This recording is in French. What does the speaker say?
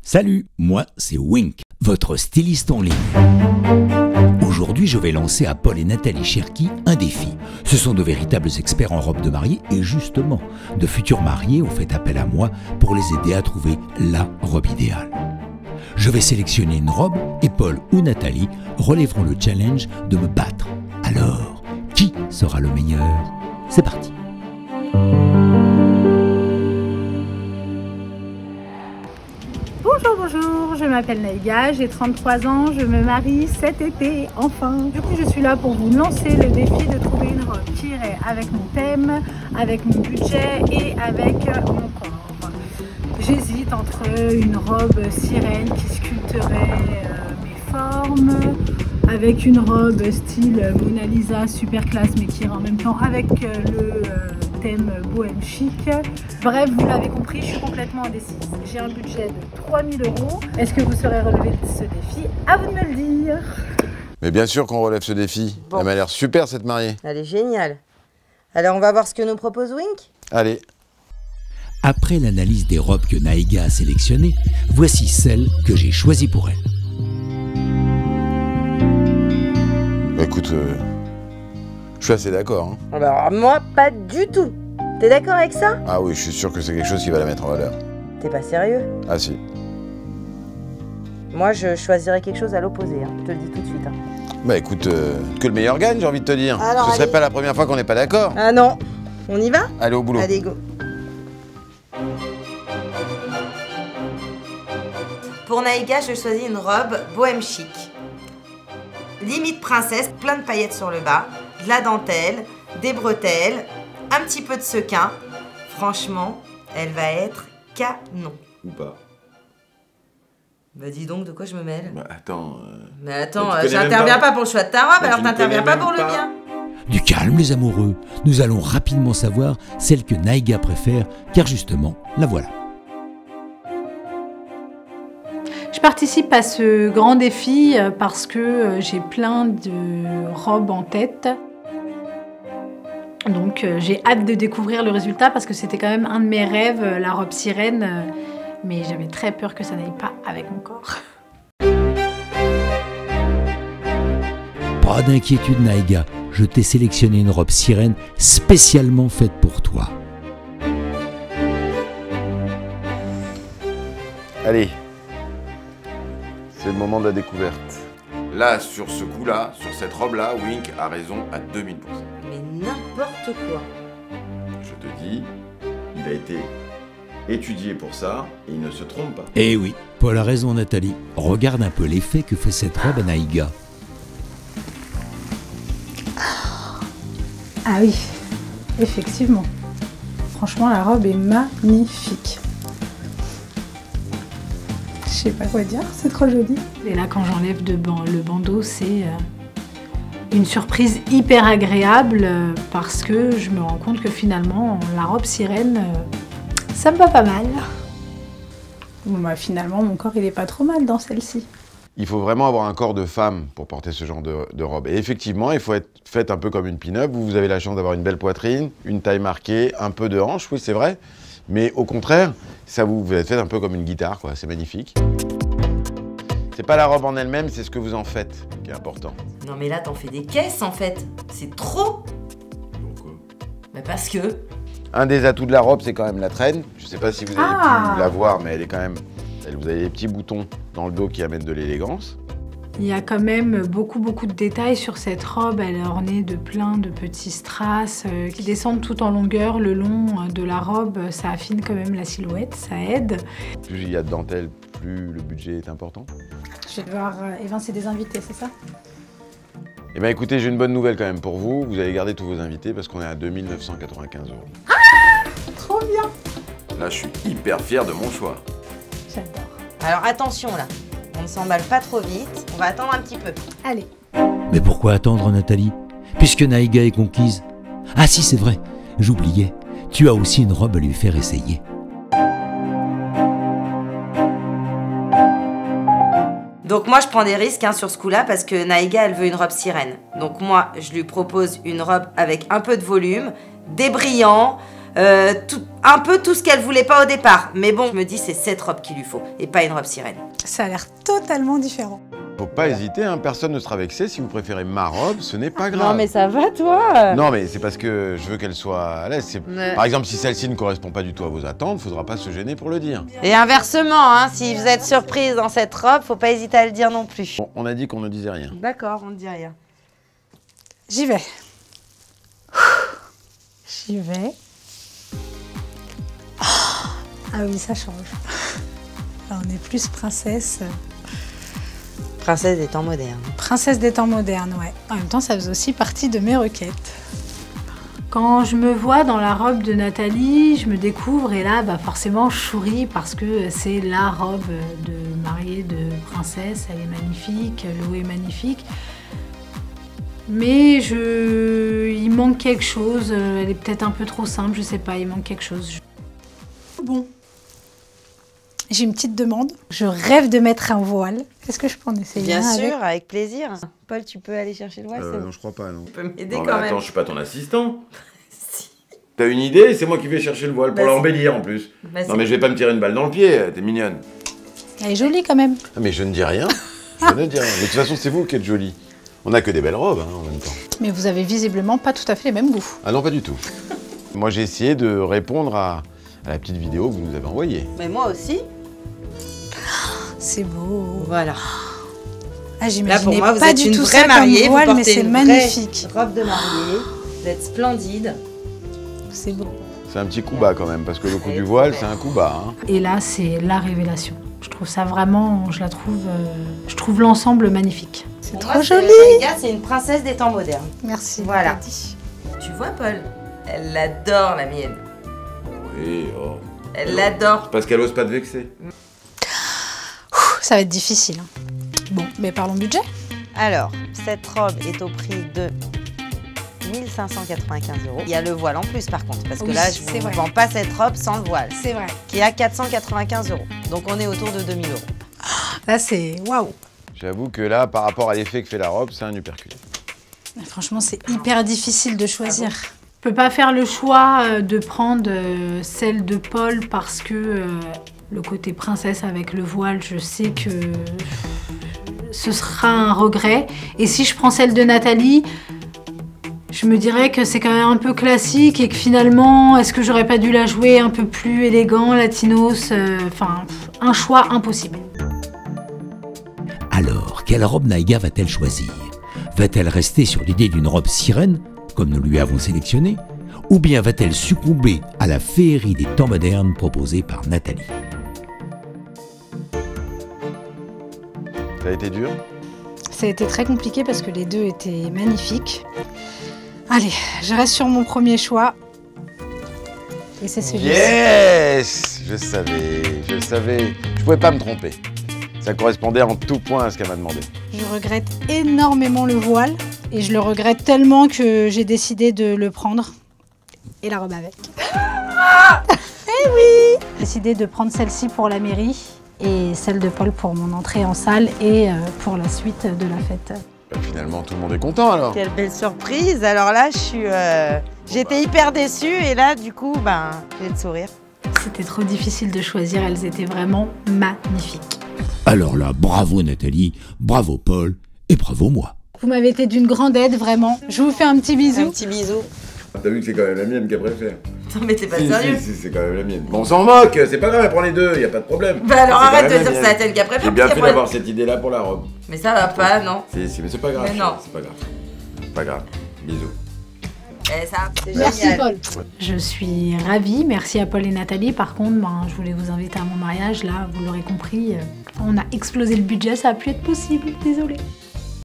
Salut, moi c'est Wink, votre styliste en ligne. Aujourd'hui, je vais lancer à Paul et Nathalie Cherki un défi. Ce sont de véritables experts en robes de mariée et justement, de futurs mariés ont fait appel à moi pour les aider à trouver la robe idéale. Je vais sélectionner une robe et Paul ou Nathalie relèveront le challenge de me battre. Alors, qui sera le meilleur? C'est parti. Bonjour, je m'appelle Naïga, j'ai 33 ans, je me marie cet été, enfin. Du coup, je suis là pour vous lancer le défi de trouver une robe qui irait avec mon thème, avec mon budget et avec mon corps. J'hésite entre une robe sirène qui sculpterait mes formes, avec une robe style Mona Lisa super classe mais qui irait en même temps avec le thème bohème chic. Bref, vous l'avez compris, je suis complètement indécise. J'ai un budget de 3 000 €. Est-ce que vous saurez relever ce défi? À vous de me le dire. Mais bien sûr qu'on relève ce défi. Bon. Elle m'a l'air super cette mariée. Elle est géniale. Alors on va voir ce que nous propose Wink. Allez. Après l'analyse des robes que Naïga a sélectionnées, voici celle que j'ai choisie pour elle. Écoute, je suis assez d'accord. Hein. Alors moi, pas du tout. T'es d'accord avec ça? Ah oui, je suis sûr que c'est quelque chose qui va la mettre en valeur. T'es pas sérieux? Ah si. Moi, je choisirais quelque chose à l'opposé, hein. Je te le dis tout de suite. Hein. Bah écoute, que le meilleur gagne, j'ai envie de te dire. Alors, Ce serait allez. pas la première fois qu'on n'est pas d'accord. Ah non. On y va? Allez au boulot. Allez, go. Pour Naïga, je choisis une robe bohème chic. Limite princesse, plein de paillettes sur le bas, de la dentelle, des bretelles, un petit peu de sequin. Franchement, elle va être canon. Ou pas. Bah dis donc, de quoi je me mêle? Bah attends. Mais attends, Mais tu connais j'interviens même pas. pas pour le choix de ta robe, Mais alors tu me t'interviens connais pas même pour le pas. mien. Du calme les amoureux, nous allons rapidement savoir celle que Naïga préfère, car justement, la voilà. Je participe à ce grand défi parce que j'ai plein de robes en tête. Donc j'ai hâte de découvrir le résultat parce que c'était quand même un de mes rêves, la robe sirène. Mais j'avais très peur que ça n'aille pas avec mon corps. Pas d'inquiétude Naïga, je t'ai sélectionné une robe sirène spécialement faite pour toi. Allez. C'est le moment de la découverte. Là, sur ce coup-là, sur cette robe-là, Wink a raison à 2000%. Mais n'importe quoi. Je te dis, il a été étudié pour ça et il ne se trompe pas. Eh oui, Paul a raison Nathalie, regarde un peu l'effet que fait cette robe à Naïga. Ah oui, effectivement. Franchement, la robe est magnifique. Je sais pas quoi dire, c'est trop joli. Et là, quand j'enlève le bandeau, c'est une surprise hyper agréable parce que je me rends compte que finalement, la robe sirène, ça me va pas mal. Bon, bah, finalement, mon corps, il est pas trop mal dans celle-ci. Il faut vraiment avoir un corps de femme pour porter ce genre de robe. Et effectivement, il faut être faite un peu comme une pin-up. Vous avez la chance d'avoir une belle poitrine, une taille marquée, un peu de hanche, oui c'est vrai. Mais au contraire, ça vous êtes fait un peu comme une guitare, quoi. C'est magnifique. C'est pas la robe en elle-même, c'est ce que vous en faites qui est important. Non mais là, t'en fais des caisses en fait. C'est trop. Pourquoi? Bah parce que... Un des atouts de la robe, c'est quand même la traîne. Je sais pas si vous avez Ah. pu la voir, mais elle est quand même... Vous avez des petits boutons dans le dos qui amènent de l'élégance. Il y a quand même beaucoup de détails sur cette robe. Elle est ornée de plein de petits strass qui descendent tout en longueur. Le long de la robe, ça affine quand même la silhouette, ça aide. Plus il y a de dentelle, plus le budget est important. Je vais devoir évincer des invités, c'est ça? Eh bien écoutez, j'ai une bonne nouvelle quand même pour vous. Vous allez garder tous vos invités parce qu'on est à 2 995 €. Trop bien! Là, je suis hyper fier de mon choix. J'adore. Alors attention là, on ne s'emballe pas trop vite, on va attendre un petit peu. Allez. Mais pourquoi attendre Nathalie? Puisque Naïga est conquise. Ah si c'est vrai, j'oubliais, tu as aussi une robe à lui faire essayer. Donc moi je prends des risques sur ce coup-là parce que Naïga elle veut une robe sirène. Donc moi je lui propose une robe avec un peu de volume, des brillants, un peu tout ce qu'elle voulait pas au départ. Mais bon, je me dis c'est cette robe qu'il lui faut et pas une robe sirène. Ça a l'air totalement différent. Faut pas hésiter, hein, personne ne sera vexé. Si vous préférez ma robe, ce n'est pas grave. Non mais ça va toi. Non mais c'est parce que je veux qu'elle soit à l'aise. Ouais. Par exemple, si celle-ci ne correspond pas du tout à vos attentes, faudra pas se gêner pour le dire. Et inversement, hein, si vous êtes surprise dans cette robe, faut pas hésiter à le dire non plus. Bon, on a dit qu'on ne disait rien. D'accord, on ne dit rien. J'y vais. J'y vais. Ah oui, ça change. Là, on est plus princesse. Princesse des temps modernes. Princesse des temps modernes, ouais. En même temps, ça faisait aussi partie de mes requêtes. Quand je me vois dans la robe de Nathalie, je me découvre et là, bah forcément, je souris parce que c'est la robe de mariée de princesse. Elle est magnifique, le haut est magnifique. Mais il manque quelque chose. Elle est peut-être un peu trop simple, je sais pas, il manque quelque chose. Bon. J'ai une petite demande. Je rêve de mettre un voile. Est-ce que je peux en essayer Bien un sûr, avec avec plaisir. Paul, tu peux aller chercher le voile, c'est bon. Non, je crois pas, non. Tu peux m'aider Non, mais quand même. attends, je suis pas ton assistant. Si. T'as une idée? C'est moi qui vais chercher le voile pour Vas-y. l'embellir en plus. Vas-y. Non mais je vais pas me tirer une balle dans le pied, t'es mignonne. Elle est jolie quand même. Ah, mais je ne dis rien. Je ne dis rien. Mais de toute façon, c'est vous qui êtes jolie. On a que des belles robes hein, en même temps. Mais vous avez visiblement pas tout à fait les mêmes goûts. Ah non, pas du tout. Moi, j'ai essayé de répondre à la petite vidéo que vous nous avez envoyée. Mais moi aussi. C'est beau. Voilà. Ah, Là, j'imaginais pour moi, vous pas êtes du une tout vraie ça mariée. comme voile, vous mais portez c'est une magnifique. vraie robe de mariée. Vous êtes splendide. C'est beau. C'est un petit coup bas quand même, parce que le coup du voile, c'est un coup bas. Hein. Et là, c'est la révélation. Je trouve ça vraiment, je trouve l'ensemble magnifique. C'est Pour trop moi, joli. Naïga, c'est une princesse des temps modernes. Merci. Voilà. Daddy. Tu vois, Paul? Elle adore la mienne. Oui, oh. Elle l'adore. Parce qu'elle ose pas te vexer. Ça va être difficile. Hein. Bon, mais parlons budget. Alors, cette robe est au prix de 1595 €. Il y a le voile en plus par contre, parce que Oui, là, je c'est ne vrai. vends pas cette robe sans le voile, C'est vrai. qui est à 495 €. Donc on est autour de 2000 €. Là, c'est waouh. J'avoue que là, par rapport à l'effet que fait la robe, c'est un uppercut. Franchement, c'est hyper difficile de choisir. Je peux pas faire le choix de prendre celle de Paul parce que le côté princesse avec le voile, je sais que ce sera un regret. Et si je prends celle de Nathalie, je me dirais que c'est quand même un peu classique et que finalement, est-ce que j'aurais pas dû la jouer un peu plus élégant, latinos, enfin, un choix impossible. Alors, quelle robe Naïga va-t-elle choisir? Va-t-elle rester sur l'idée d'une robe sirène, comme nous lui avons sélectionné, ou bien va-t-elle succomber à la féerie des temps modernes proposée par Nathalie? Ça a été dur? Ça a été très compliqué parce que les deux étaient magnifiques. Allez, je reste sur mon premier choix. Et c'est celui-ci. Yes! Je savais. Je pouvais pas me tromper. Ça correspondait en tout point à ce qu'elle m'a demandé. Je regrette énormément le voile et je le regrette tellement que j'ai décidé de le prendre et la robe avec. Eh oui! J'ai décidé de prendre celle-ci pour la mairie et celle de Paul pour mon entrée en salle et pour la suite de la fête. Bah, finalement, tout le monde est content alors. Quelle belle surprise. Alors là, j'étais hyper déçue et là, du coup, ben, j'ai le sourire. C'était trop difficile de choisir, elles étaient vraiment magnifiques. Alors là, bravo Nathalie, bravo Paul et bravo moi. Vous m'avez été d'une grande aide, vraiment. Je vous fais un petit bisou. Un petit bisou. T'as vu que c'est quand même la mienne qu'elle préfère. Non mais t'es pas Si, sérieux. si, c'est quand même la mienne. Bon, on s'en moque, c'est pas grave, elle prend les deux, y a pas de problème. Bah alors C'est quand arrête de même dire la que c'est mienne. la tienne qui a préféré. J'ai bien parce fait qu'après- d'avoir cette idée-là pour la robe. Mais ça va pas, non. Si, mais c'est pas grave. Mais non. C'est pas grave. Pas grave. Bisous. Eh, ça, c'est Merci génial. Paul. Je suis ravie, merci à Paul et Nathalie. Par contre, je voulais vous inviter à mon mariage. Là, vous l'aurez compris, on a explosé le budget, ça a pu être possible, désolée.